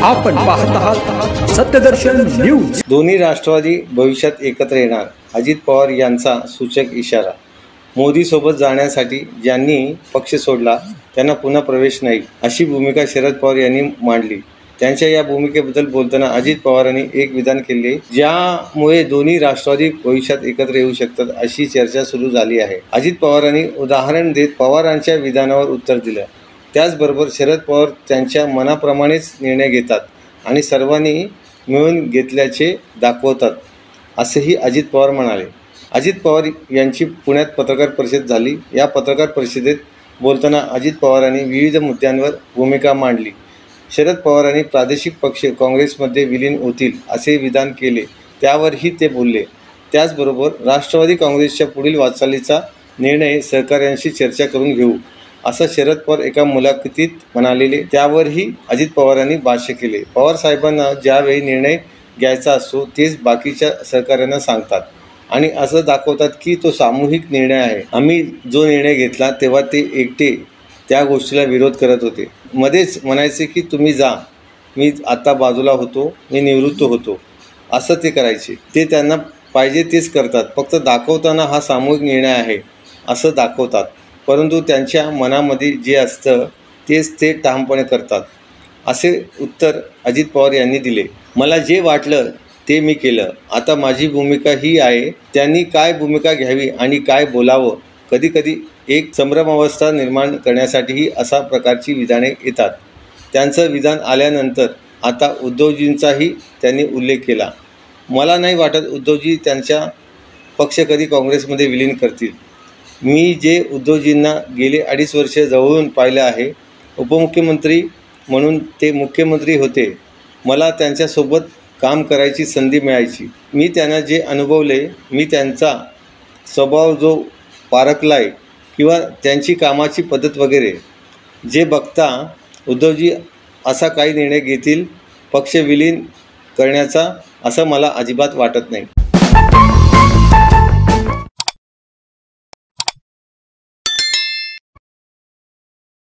आपण पाहत आहात सत्यदर्शन न्यूज। दोन्ही राष्ट्रवादी भविष्यात एकत्र येणार, अजित पवार यांचा सूचक इशारा। मोदी सोबत जाण्यासाठी ज्यांनी पक्ष सोडला त्यांना पुन्हा प्रवेश नाही, अशी भूमिका शरद पवार यांनी मांडली। त्यांच्या या भूमिकेबद्दल बोलताना अजित पवारांनी एक विधान केले, ज्यामुळे दोन्ही राष्ट्रवादी भविष्यात एकत्र येऊ शकतात अशी चर्चा सुरू झाली आहे। अजित पवारांनी उदाहरण देत पवारांच्या विधानावर उत्तर दिलं। त्याचबरोबर शरद पवार त्यांच्या मनाप्रमाणेच निर्णय घेतात आणि सर्वांनी मिळून घेतल्याचे दाखवतात, असेही अजित पवार म्हणाले। अजित पवार यांची पुण्यात पत्रकार परिषद झाली। या पत्रकार परिषदेत बोलताना अजित पवारांनी विविध मुद्द्यांवर भूमिका मांडली। शरद पवारांनी प्रादेशिक पक्ष काँग्रेसमध्ये विलीन होतील असे विधान केले, त्यावरही ते बोलले। त्याचबरोबर राष्ट्रवादी काँग्रेसच्या पुढील वाटचालीचा निर्णय सहकाऱ्यांशी चर्चा करून घेऊ, असं शरद पवार एका मुलाखतीत म्हणालेले, त्यावरही अजित पवारांनी भाष्य केले। पवार साहेबांना ज्यावेळी निर्णय घ्यायचा असतो तेच बाकीच्या सहकाऱ्यांना सांगतात आणि असं दाखवतात की तो सामूहिक निर्णय आहे। आम्ही जो निर्णय घेतला तेव्हा ते एकटे त्या गोष्टीला विरोध करत होते, मध्येच म्हणायचे की तुम्ही जा, मी आता बाजूला होतो, मी निवृत्त होतो, असं ते करायचे। ते त्यांना पाहिजे तेच करतात, फक्त दाखवताना हा सामूहिक निर्णय आहे असं दाखवतात, परंतु त्यांच्या मनामध्ये जे असतं तेच ते ठामपणे करतात, असे उत्तर अजित पवार यांनी दिले। मला जे वाटलं ते मी केलं, आता माझी भूमिका ही आहे, त्यांनी काय भूमिका घ्यावी आणि काय बोलावं, कधीकधी एक संभ्रमावस्था निर्माण करण्यासाठीही अशा प्रकारची विधाने येतात। त्यांचं विधान आल्यानंतर आता उद्धवजींचाही त्यांनी उल्लेख केला। मला नाही वाटत उद्धवजी त्यांचा पक्ष कधी काँग्रेसमध्ये विलीन करतील। मी जे उद्धवजींना गेले 2.5 वर्ष जवळून पाहिलं आहे, उपमुख्यमंत्री म्हणून ते मुख्यमंत्री होते, मला त्यांच्यासोबत काम करायची संधी मिळायची। मी त्यांना जे अनुभवले, मी त्यांचा स्वभाव जो पारखला आहे किंवा त्यांची कामाची पद्धत वगैरे जे बघता, उद्धवजी असा काही निर्णय घेतील पक्ष विलीन करण्याचा, असं मला अजिबात वाटत नाही।